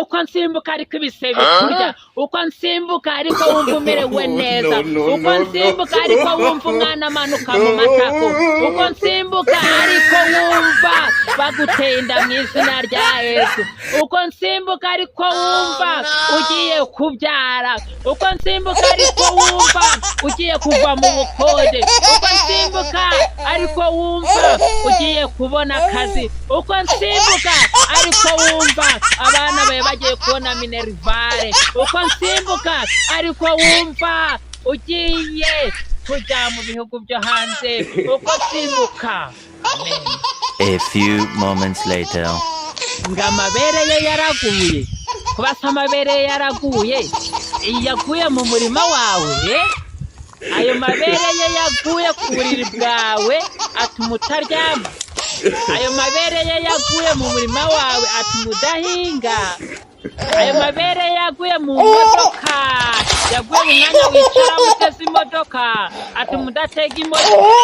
uko nsimbuka ariko ibise bikurya, uko nsimbuka ariko wumva umerewe neza, uko nsimbuka ariko wumva umwana amanuka mu matako, uko nsimbuka ariko wumva baguteye inda mu izina rya Yesu, uko nsimbuka ariko wumva ugiye kubyara, uko nsimbuka ariko wumva ugiye kuva mu bukode, uko nsimbuka ariko wumva ugiye kubona akazi, uko nsimbuka ariko wumva abana bawe bagiye kubona minerivare, uko nsimbuka ariko wumva ugiye kujya mu bihugu byo hanze, uko nsimbuka. Amen. A few moments later. Ngo amabere ye yaraguye, kubasa amabere ye yaraguye, yaguye mu murima wawe, ayo mabere ye yaguye ku buriri bwawe atuma utaryama, ayo mabere ye yaguye mu murima wawe atuma udahinga, ayo mabere yaguye mu modoka, yaguye mu mwanya wicara uteze imodoka atuma udatega imodoka.